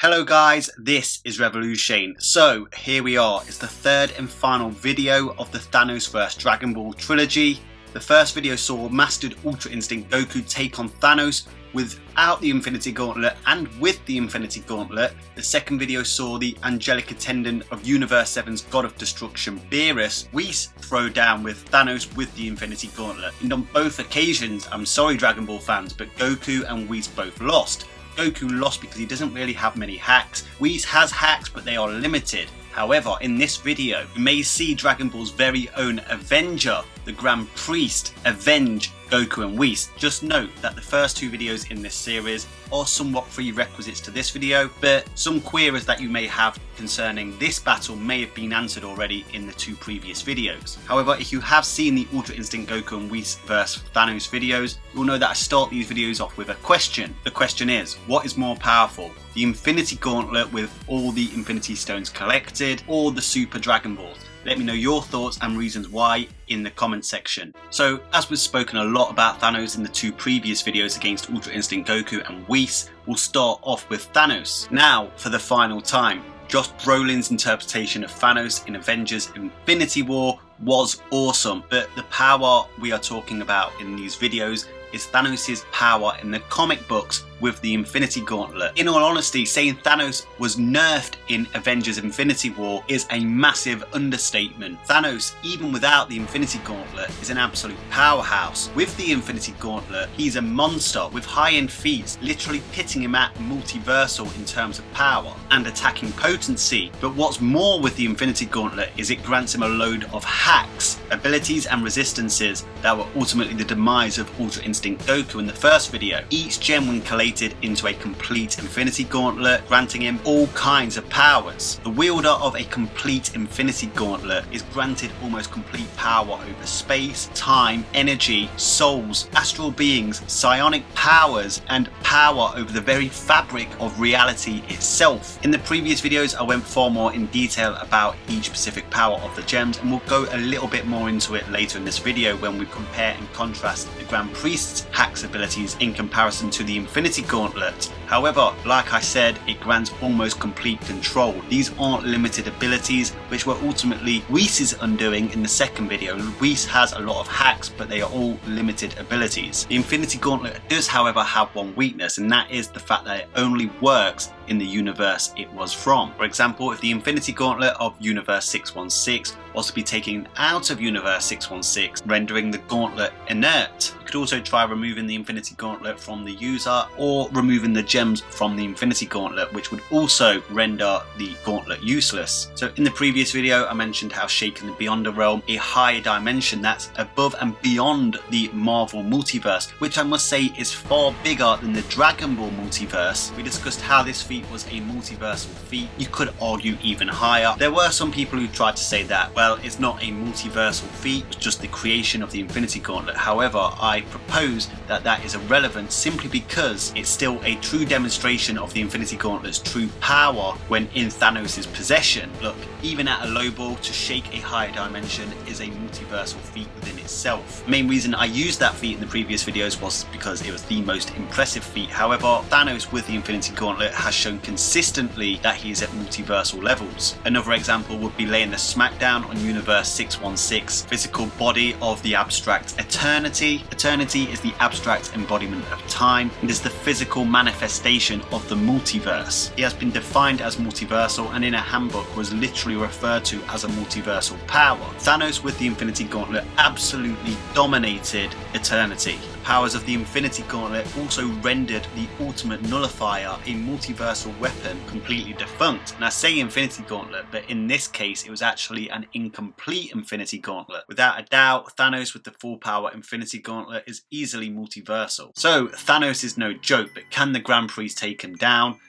Hello guys, this is Revolution. So here we are, it's the third and final video of the Thanos vs Dragon Ball trilogy. The first video saw Mastered Ultra Instinct Goku take on Thanos without the Infinity Gauntlet and with the Infinity Gauntlet. The second video saw the angelic attendant of Universe 7's God of Destruction, Beerus, Whis, throw down with Thanos with the Infinity Gauntlet. And on both occasions, I'm sorry Dragon Ball fans, but Goku and Whis both lost. Goku lost because he doesn't really have many hacks. Whis has hacks, but they are limited. However, in this video, we may see Dragon Ball's very own Avenger, the Grand Priest, avenge Goku and Whis. Just note that the first two videos in this series are somewhat prerequisites to this video, but some queries that you may have concerning this battle may have been answered already in the two previous videos. However, if you have seen the Ultra Instinct Goku and Whis vs Thanos videos, you'll know that I start these videos off with a question. The question is, what is more powerful? The Infinity Gauntlet with all the Infinity Stones collected, or the Super Dragon Balls? Let me know your thoughts and reasons why in the comment section. So, as we've spoken a lot about Thanos in the two previous videos against Ultra Instinct Goku and Whis, we'll start off with Thanos. Now, for the final time, Josh Brolin's interpretation of Thanos in Avengers Infinity War was awesome, but the power we are talking about in these videos is Thanos' power in the comic books with the Infinity Gauntlet. In all honesty, saying Thanos was nerfed in Avengers Infinity War is a massive understatement. Thanos, even without the Infinity Gauntlet, is an absolute powerhouse. With the Infinity Gauntlet, he's a monster with high-end feats, literally pitting him at multiversal in terms of power and attacking potency. But what's more with the Infinity Gauntlet is it grants him a load of hacks, abilities and resistances that were ultimately the demise of Ultra Instinct Goku in the first video. Each gem when collated into a complete Infinity Gauntlet, granting him all kinds of powers. The wielder of a complete Infinity Gauntlet is granted almost complete power over space, time, energy, souls, astral beings, psionic powers, and power over the very fabric of reality itself. In the previous videos, I went far more in detail about each specific power of the gems, and we'll go a little bit more into it later in this video when we compare and contrast the Grand Priest's hacks abilities in comparison to the Infinity Gauntlet. However, like I said, it grants almost complete control. These aren't limited abilities, which were ultimately Whis' undoing in the second video. Whis has a lot of hacks, but they are all limited abilities. The Infinity Gauntlet does, however, have one weakness, and that is the fact that it only works in the universe it was from. For example, if the Infinity Gauntlet of Universe 616 was to be taken out of Universe 616, rendering the gauntlet inert. You could also try removing the Infinity Gauntlet from the user, or removing the gems from the Infinity Gauntlet, which would also render the gauntlet useless. So in the previous video, I mentioned how Shaken the Beyonder Realm, a higher dimension that's above and beyond the Marvel multiverse, which I must say is far bigger than the Dragon Ball multiverse. We discussed how this feat was a multiversal feat. You could argue even higher. There were some people who tried to say that, well, it's not a multiversal feat, it's just the creation of the Infinity Gauntlet. However, I propose that that is irrelevant simply because it's still a true demonstration of the Infinity Gauntlet's true power when in Thanos' possession. Look, even at a low ball, to shake a higher dimension is a multiversal feat within itself. The main reason I used that feat in the previous videos was because it was the most impressive feat. However, Thanos with the Infinity Gauntlet has shown consistently that he is at multiversal levels. Another example would be laying the smackdown on Universe 616, physical body of the abstract Eternity. Eternity is the abstract embodiment of time and is the physical manifestation of the multiverse. He has been defined as multiversal and in a handbook was literally referred to as a multiversal power. Thanos with the Infinity Gauntlet absolutely dominated Eternity. The powers of the Infinity Gauntlet also rendered the ultimate nullifier, a multiversal weapon, completely defunct. And I say Infinity Gauntlet, but in this case it was actually an incomplete Infinity Gauntlet. Without a doubt, Thanos with the full power Infinity Gauntlet is easily multiversal. So Thanos is no joke, but can the Grand Priest take him down?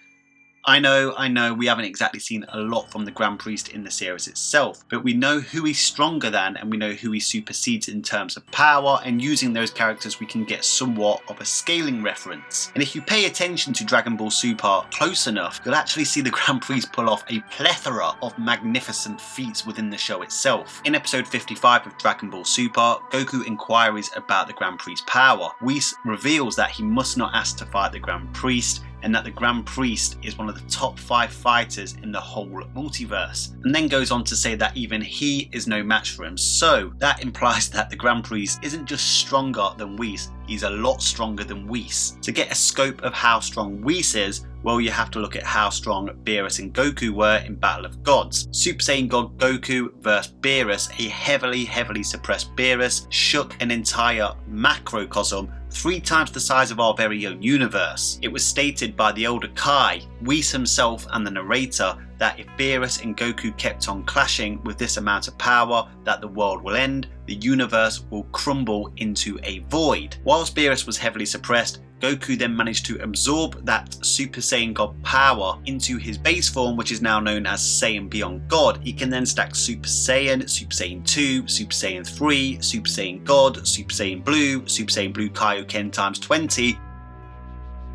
I know, we haven't exactly seen a lot from the Grand Priest in the series itself, but we know who he's stronger than and we know who he supersedes in terms of power, and using those characters we can get somewhat of a scaling reference. And if you pay attention to Dragon Ball Super close enough, you'll actually see the Grand Priest pull off a plethora of magnificent feats within the show itself. In episode 55 of Dragon Ball Super, Goku inquiries about the Grand Priest's power. Whis reveals that he must not ask to fight the Grand Priest, and that the Grand Priest is one of the top 5 fighters in the whole multiverse, and then goes on to say that even he is no match for him. So that implies that the Grand Priest isn't just stronger than Whis, he's a lot stronger than Whis. To get a scope of how strong Whis is, well, you have to look at how strong Beerus and Goku were in Battle of Gods. Super Saiyan God Goku versus Beerus, a heavily suppressed Beerus shook an entire macrocosm 3 times the size of our very own universe. It was stated by the elder Kai, Whis himself and the narrator, that if Beerus and Goku kept on clashing with this amount of power, that the world will end, the universe will crumble into a void. Whilst Beerus was heavily suppressed, Goku then managed to absorb that Super Saiyan God power into his base form, which is now known as Saiyan Beyond God. He can then stack Super Saiyan, Super Saiyan 2, Super Saiyan 3, Super Saiyan God, Super Saiyan Blue Kaioken times 20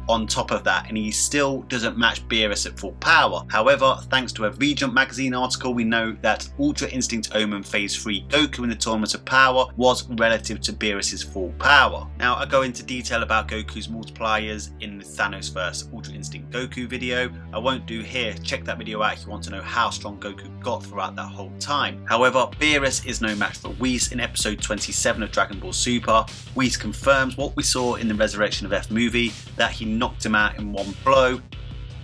on top of that, and he still doesn't match Beerus at full power. However, thanks to a V-Jump magazine article, we know that Ultra Instinct Omen Phase 3 Goku in the Tournament of Power was relative to Beerus's full power. Now, I go into detail about Goku's multipliers in the Thanos vs Ultra Instinct Goku video. I won't do here, check that video out if you want to know how strong Goku got throughout that whole time. However, Beerus is no match for Whis. In episode 27 of Dragon Ball Super, Whis confirms what we saw in the Resurrection of F movie, that he knocked him out in one blow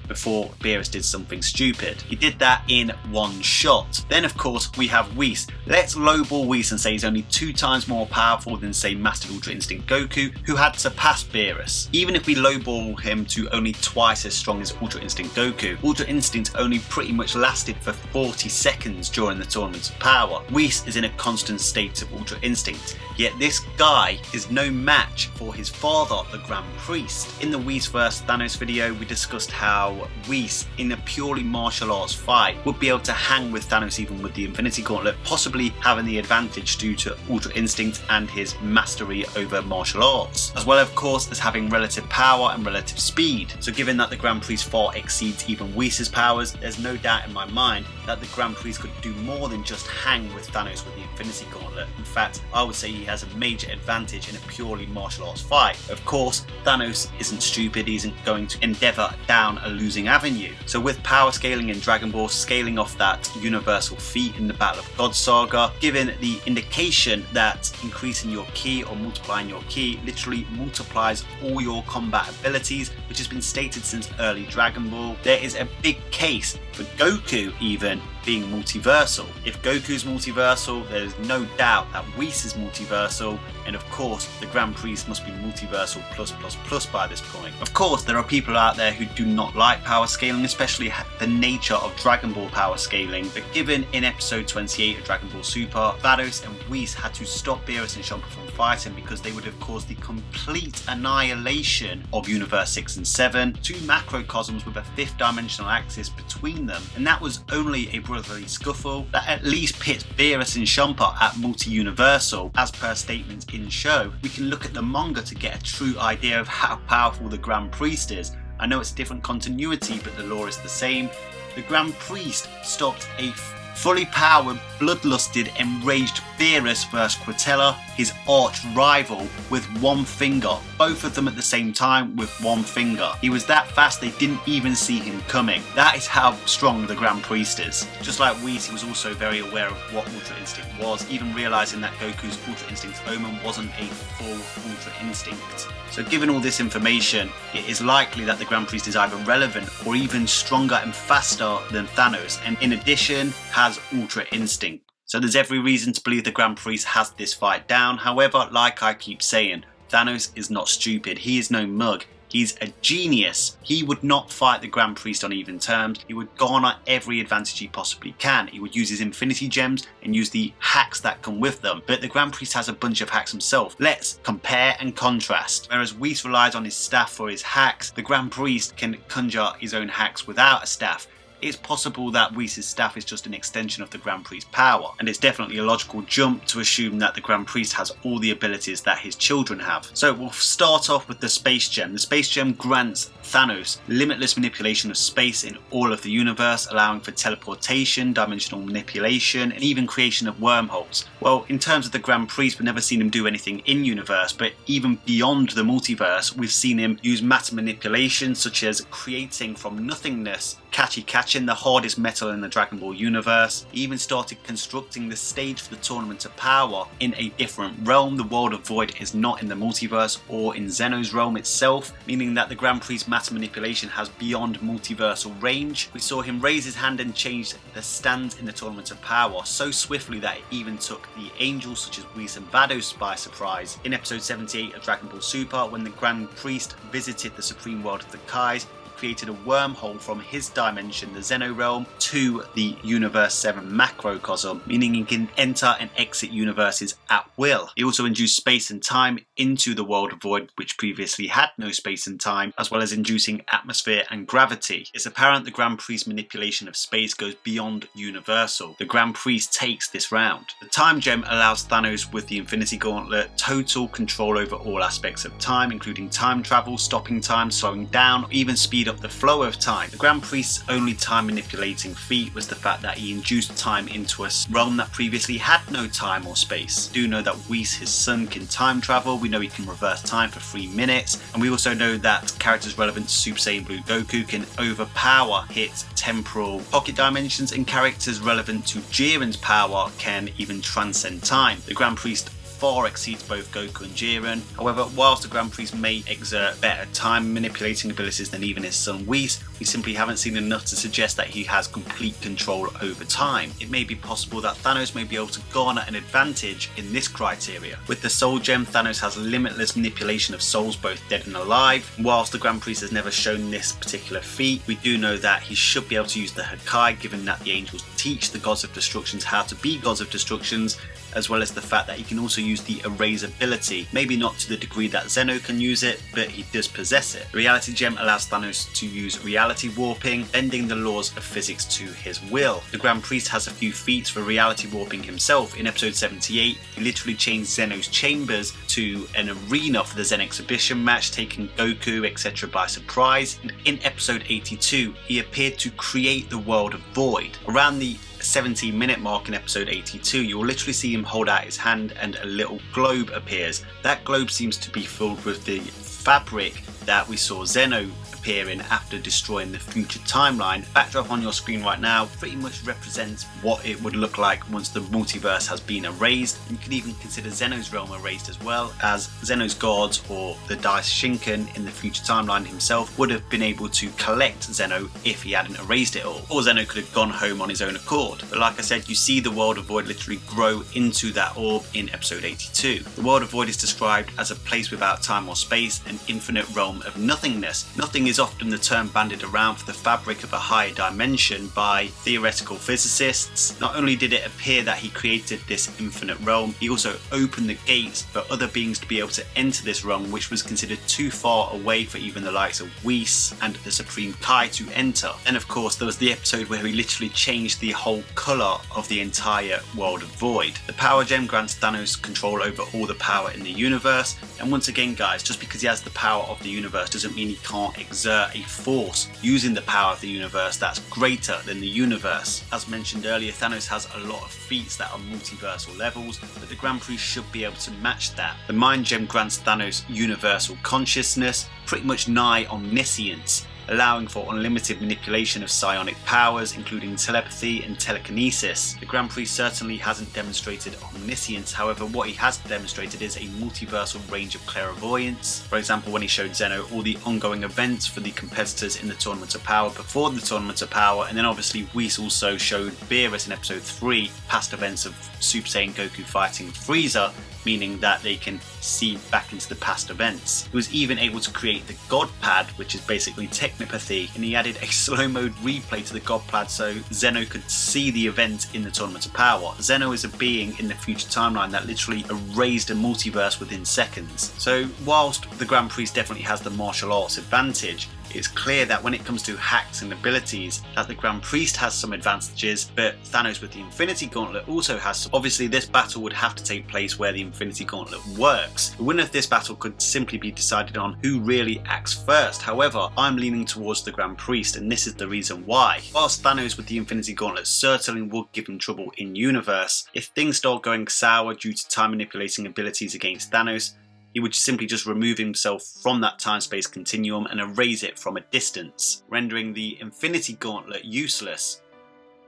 before Beerus did something stupid. He did that in one shot. Then of course we have Whis. Let's lowball Whis and say he's only 2 times more powerful than say Master Ultra Instinct Goku, who had surpassed Beerus. Even if we lowball him to only twice as strong as Ultra Instinct Goku, Ultra Instinct only pretty much lasted for 40 seconds during the Tournament of Power. Whis is in a constant state of Ultra Instinct, yet this guy is no match for his father, the Grand Priest. In the Whis vs Thanos video, we discussed how Whis, in a purely martial arts fight, would be able to hang with Thanos even with the Infinity Gauntlet, possibly having the advantage due to Ultra Instinct and his mastery over martial arts, as well of course as having relative power and relative speed. So given that the Grand Priest far exceeds even Whis' powers, there's no doubt in my mind that the Grand Priest could do more than just hang with Thanos with the Infinity Gauntlet. In fact, I would say he has a major advantage in a purely martial arts fight. Of course, Thanos isn't stupid, he isn't going to endeavour down a losing avenue. So with power scaling in Dragon Ball, scaling off that universal feat in the Battle of God saga, given the indication that increasing your ki or multiplying your ki literally multiplies all your combat abilities, which has been stated since early Dragon Ball, there is a big case for Goku even being multiversal. If Goku's multiversal, there's no doubt that Whis is multiversal, and of course the Grand Priest must be multiversal plus by this point. Of course, there are people out there who do not like power scaling, especially the nature of Dragon Ball power scaling, but given in episode 28 of Dragon Ball Super, Thanos and Whis had to stop Beerus and Champa from fighting because they would have caused the complete annihilation of Universe 6 and 7, 2 macrocosms with a 5th dimensional axis between them, and that was only a brotherly scuffle that at least pits Beerus and Champa at multi-universal. As per statements in show, we can look at the manga to get a true idea of how powerful the Grand Priest is. I know it's a different continuity, but the lore is the same. The Grand Priest stopped a fully powered, bloodlusted, enraged Beerus vs Quintella, his arch rival, with one finger. Both of them at the same time with one finger. He was that fast they didn't even see him coming. That is how strong the Grand Priest is. Just like Whis, he was also very aware of what Ultra Instinct was, even realising that Goku's Ultra Instinct Omen wasn't a full Ultra Instinct. So given all this information, it is likely that the Grand Priest is either relevant or even stronger and faster than Thanos, and in addition has Ultra Instinct. So there's every reason to believe the Grand Priest has this fight down. However, like I keep saying, Thanos is not stupid, he is no mug. He's a genius. He would not fight the Grand Priest on even terms. He would garner every advantage he possibly can. He would use his Infinity Gems and use the hacks that come with them. But the Grand Priest has a bunch of hacks himself. Let's compare and contrast. Whereas Whis relies on his staff for his hacks, the Grand Priest can conjure his own hacks without a staff. it's possible that Whis' staff is just an extension of the Grand Priest's power, and it's definitely a logical jump to assume that the Grand Priest has all the abilities that his children have. So we'll start off with the Space Gem. The Space Gem grants Thanos limitless manipulation of space in all of the universe, allowing for teleportation, dimensional manipulation, and even creation of wormholes. Well, in terms of the Grand Priest, we've never seen him do anything in universe, but even beyond the multiverse, we've seen him use matter manipulation, such as creating from nothingness Catching, the hardest metal in the Dragon Ball universe. He even started constructing the stage for the Tournament of Power in a different realm. The World of Void is not in the multiverse or in Zeno's realm itself, meaning that the Grand Priest's matter manipulation has beyond multiversal range. We saw him raise his hand and change the stands in the Tournament of Power so swiftly that it even took the angels such as Whis and Vados by surprise. In episode 78 of Dragon Ball Super, when the Grand Priest visited the Supreme World of the Kais, created a wormhole from his dimension, the Zeno realm, to the Universe 7 macrocosm, meaning he can enter and exit universes at will. He also induced space and time into the World of Void, which previously had no space and time, as well as inducing atmosphere and gravity. It's apparent the Grand Priest's manipulation of space goes beyond universal. The Grand Priest takes this round. The Time Gem allows Thanos with the Infinity Gauntlet total control over all aspects of time, including time travel, stopping time, slowing down, or even speed up the flow of time. The Grand Priest's only time manipulating feat was the fact that he induced time into a realm that previously had no time or space. We do know that Whis, his son, can time travel. We know he can reverse time for 3 minutes, and we also know that characters relevant to Super Saiyan Blue Goku can overpower, hit temporal pocket dimensions, and characters relevant to Jiren's power can even transcend time. The Grand Priest far exceeds both Goku and Jiren. However, whilst the Grand Priest may exert better time manipulating abilities than even his son Whis, we simply haven't seen enough to suggest that he has complete control over time. It may be possible that Thanos may be able to garner an advantage in this criteria. With the Soul Gem, Thanos has limitless manipulation of souls, both dead and alive. Whilst the Grand Priest has never shown this particular feat, we do know that he should be able to use the Hakai, given that the angels teach the Gods of Destructions how to be Gods of Destructions, as well as the fact that he can also use the Erase ability. Maybe not to the degree that Zeno can use it, but he does possess it. The Reality Gem allows Thanos to use reality warping, bending the laws of physics to his will. The Grand Priest has a few feats for reality warping himself. In episode 78, he literally changed Zeno's chambers to an arena for the Zen exhibition match, taking Goku, etc. by surprise. And in episode 82, he appeared to create the World of Void. Around the 17-minute mark in episode 82, you will literally see him hold out his hand and a little globe appears. That globe seems to be filled with the fabric that we saw Zeno appear in after destroying the future timeline. Backdrop on your screen right now pretty much represents what it would look like once the multiverse has been erased. And you can even consider Zeno's realm erased as well, as Zeno's gods or the Daishinkan in the future timeline himself would have been able to collect Zeno if he hadn't erased it all. Or Zeno could have gone home on his own accord. But like I said, you see the World of Void literally grow into that orb in episode 82. The World of Void is described as a place without time or space, an infinite realm of nothingness. Nothing is often the term bandied around for the fabric of a higher dimension by theoretical physicists. Not only did it appear that he created this infinite realm, he also opened the gates for other beings to be able to enter this realm, which was considered too far away for even the likes of Whis and the Supreme Kai to enter. And of course, there was the episode where he literally changed the whole colour of the entire World of Void. The Power Gem grants Thanos control over all the power in the universe, and once again guys, just because he has the power of the universe doesn't mean he can't exert a force using the power of the universe that's greater than the universe. As mentioned earlier, Thanos has a lot of feats that are multiversal levels, but the Grand Priest should be able to match that. The Mind Gem grants Thanos universal consciousness, pretty much nigh omniscience, allowing for unlimited manipulation of psionic powers, including telepathy and telekinesis. The Grand Priest certainly hasn't demonstrated omniscience, however what he has demonstrated is a multiversal range of clairvoyance. For example, when he showed Zeno all the ongoing events for the competitors in the Tournament of Power before the Tournament of Power, and then obviously Whis also showed Beerus in episode 3 past events of Super Saiyan Goku fighting Frieza, meaning that they can see back into the past events. He was even able to create the God Pad, which is basically technopathy, and he added a slow mode replay to the God Pad so Zeno could see the event in the Tournament of Power. Zeno is a being in the future timeline that literally erased a multiverse within seconds. So whilst the Grand Priest definitely has the martial arts advantage, It's clear that when it comes to hacks and abilities that the Grand Priest has some advantages, but Thanos with the Infinity Gauntlet also has some. Obviously this battle would have to take place where the Infinity Gauntlet works. The winner of this battle could simply be decided on who really acts first. However, I'm leaning towards the Grand Priest, and this is the reason why. Whilst Thanos with the Infinity Gauntlet certainly would give him trouble in universe, if things start going sour due to time manipulating abilities against Thanos, he would simply just remove himself from that time-space continuum and erase it from a distance, rendering the Infinity Gauntlet useless.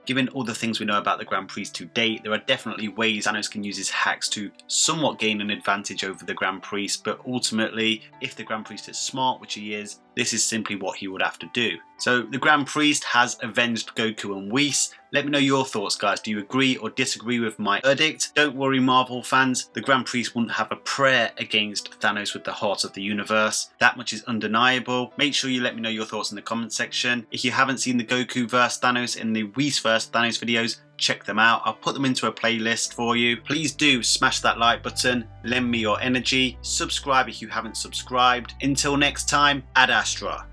Given all the things we know about the Grand Priest to date, there are definitely ways Thanos can use his hacks to somewhat gain an advantage over the Grand Priest, but ultimately, if the Grand Priest is smart, which he is, this is simply what he would have to do. So the Grand Priest has avenged Goku and Whis. Let me know your thoughts, guys. Do you agree or disagree with my verdict? Don't worry, Marvel fans. The Grand Priest wouldn't have a prayer against Thanos with the heart of the universe. That much is undeniable. Make sure you let me know your thoughts in the comment section. If you haven't seen the Goku vs Thanos and the Whis vs Thanos videos, check them out. I'll put them into a playlist for you. Please do smash that like button, lend me your energy, subscribe if you haven't subscribed. Until next time, Ad Astra.